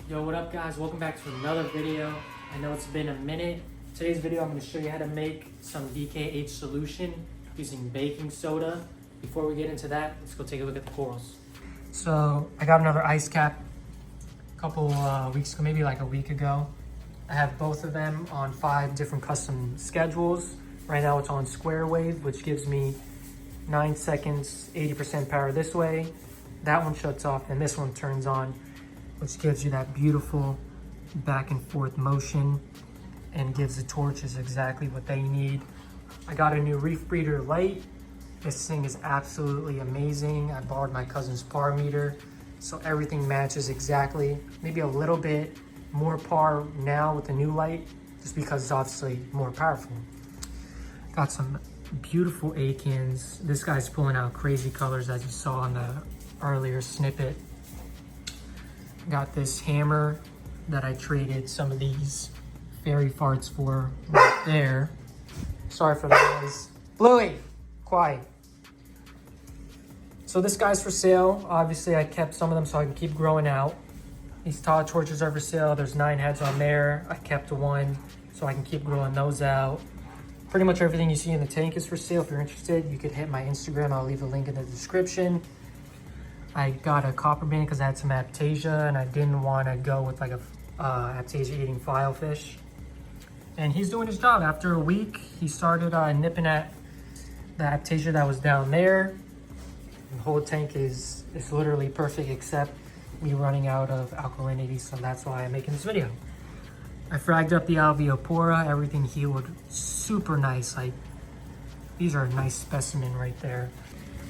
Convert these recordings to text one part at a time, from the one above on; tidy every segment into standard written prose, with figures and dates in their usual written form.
Yo, what up guys? Welcome back to another video. I know it's been a minute. Today's video I'm going to show you how to make some DKH solution using baking soda. Before we get into that, let's go take a look at the corals. So I got another ice cap a couple weeks ago, maybe like a week ago. I have both of them on 5 different custom schedules. Right now it's on square wave, which gives me 9 seconds, 80% power this way. That one shuts off and this one turns on, which gives you that beautiful back and forth motion and gives the torches exactly what they need. I got a new Reef breeder light. This thing is absolutely amazing. I borrowed my cousin's par meter, so everything matches exactly. Maybe a little bit more par now with the new light, just because it's obviously more powerful. Got some beautiful Akins. This guy's pulling out crazy colors as you saw in the earlier snippet. Got this hammer that I traded some of these fairy farts for right there. Sorry for the noise. Bluey, quiet. So this guy's for sale. Obviously I kept some of them so I can keep growing out. These tall torches are for sale. There's 9 heads on there. I kept one so I can keep growing those out. Pretty much everything you see in the tank is for sale. If you're interested, you could hit my Instagram. I'll leave a link in the description. I got a copper band because I had some Aptasia and I didn't want to go with like a Aptasia eating filefish. And he's doing his job. After a week, he started nipping at the Aptasia that was down there. The whole tank is literally perfect except me running out of alkalinity, so that's why I'm making this video. I fragged up the alveopora, everything healed super nice. Like, these are a nice specimen right there.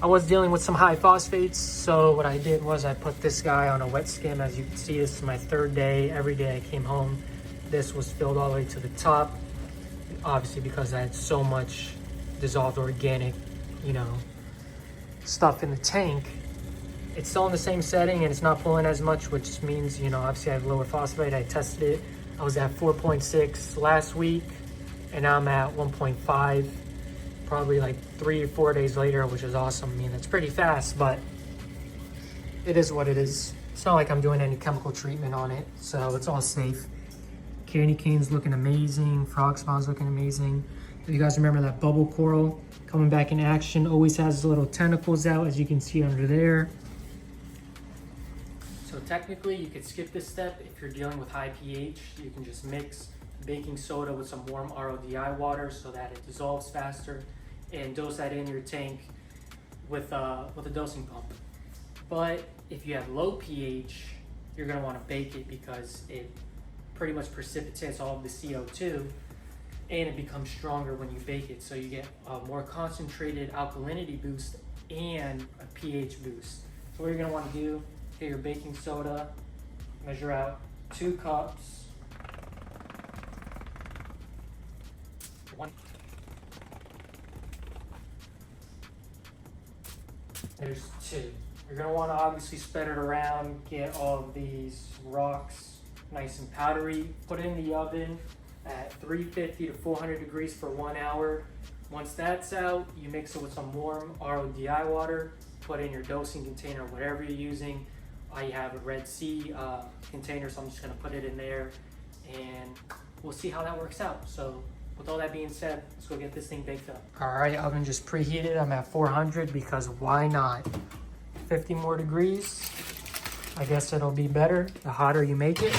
I was dealing with some high phosphates, so what I did was I put this guy on a wet skim. As you can see, this is my 3rd day. Every day I came home, this was filled all the way to the top. Obviously because I had so much dissolved organic, stuff in the tank. It's still in the same setting and it's not pulling as much, which means, obviously I have lower phosphate. I tested it. I was at 4.6 last week and now I'm at 1.5. Probably like 3 or 4 days later, which is awesome. I mean, it's pretty fast, but it is what it is. It's not like I'm doing any chemical treatment on it, so it's all safe. Candy cane's looking amazing. Frog spawn's looking amazing. If you guys remember that bubble coral coming back in action, always has little tentacles out, as you can see under there. So technically, you could skip this step if you're dealing with high pH. You can just mix baking soda with some warm RODI water so that it dissolves faster, and dose that in your tank with a dosing pump. But if you have low pH, you're going to want to bake it because it pretty much precipitates all of the CO2 and it becomes stronger when you bake it. So you get a more concentrated alkalinity boost and a pH boost. So what you're going to want to do, get your baking soda, measure out 2 cups. There's 2. You're going to want to obviously spread it around, get all of these rocks nice and powdery. Put it in the oven at 350 to 400 degrees for 1 hour. Once that's out, you mix it with some warm RODI water, put in your dosing container, whatever you're using. I have a Red Sea container, so I'm just going to put it in there and we'll see how that works out. So with all that being said, let's go get this thing baked up. All right, oven just preheated. I'm at 400 because why not? 50 more degrees. I guess it'll be better the hotter you make it.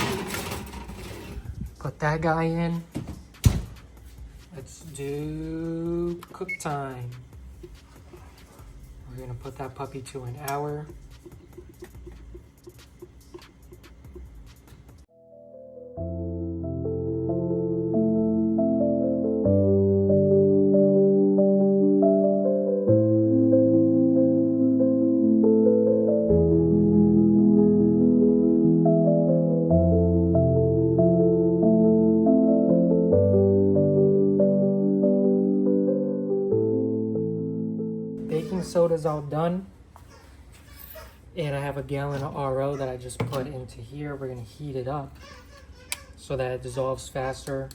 Put that guy in. Let's do cook time. We're gonna put that puppy to an hour. Baking soda's all done, and I have a gallon of RO that I just put into here. We're gonna heat it up so that it dissolves faster.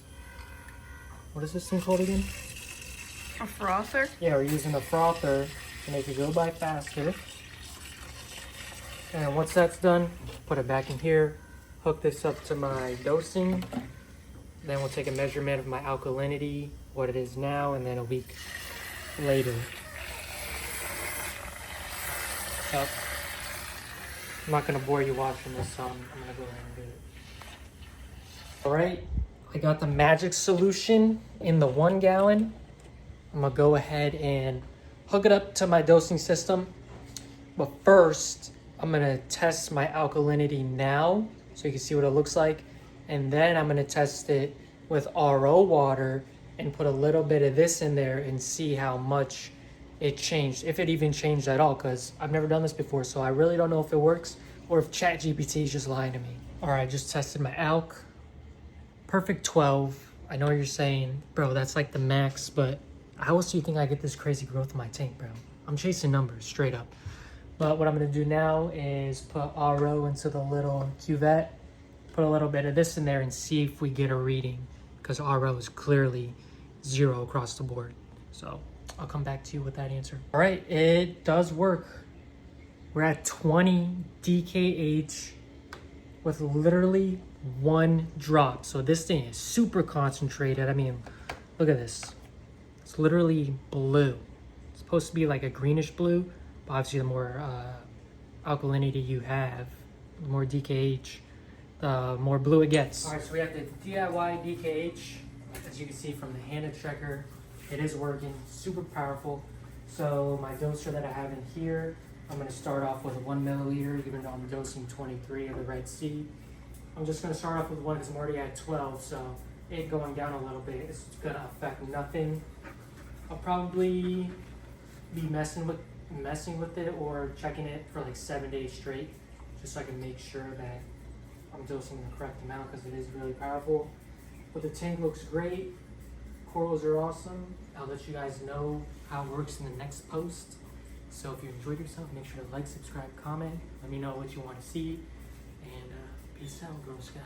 What is this thing called again? A frother? Yeah, we're using a frother to make it go by faster. And once that's done, put it back in here, hook this up to my dosing. Then we'll take a measurement of my alkalinity, what it is now, and then a week later. So, I'm not gonna bore you watching this, so I'm gonna go ahead and do it. All right, I got the magic solution in the 1 gallon. I'm gonna go ahead and hook it up to my dosing system. But first, I'm gonna test my alkalinity now so you can see what it looks like. And then I'm gonna test it with RO water and put a little bit of this in there and see how much it changed, if it even changed at all, because I've never done this before, so I really don't know if it works or if ChatGPT is just lying to me. All right, I just tested my alk. Perfect 12. I know you're saying, bro, that's like the max, but how else do you think I get this crazy growth in my tank, bro? I'm chasing numbers, straight up. But what I'm gonna do now is put RO into the little cuvette, put a little bit of this in there and see if we get a reading, because RO is clearly 0 across the board. So I'll come back to you with that answer. All right, it does work. We're at 20 DKH with literally 1 drop. So this thing is super concentrated. I mean, look at this. It's literally blue. It's supposed to be like a greenish blue, but obviously the more alkalinity you have, the more DKH, the more blue it gets. All right, so we have the DIY DKH. As you can see from the handed checker, it is working, super powerful. So my doser that I have in here, I'm gonna start off with 1 milliliter, even though I'm dosing 23 of the Red Sea. I'm just gonna start off with 1 because I'm already at 12, so it going down a little bit is gonna affect nothing. I'll probably be messing with it or checking it for like 7 days straight, just so I can make sure that I'm dosing the correct amount, because it is really powerful. But the tank looks great. Corals are awesome. I'll let you guys know how it works in the next post. So if you enjoyed yourself, make sure to like, subscribe, comment. Let me know what you want to see. And peace out, Girl Scout.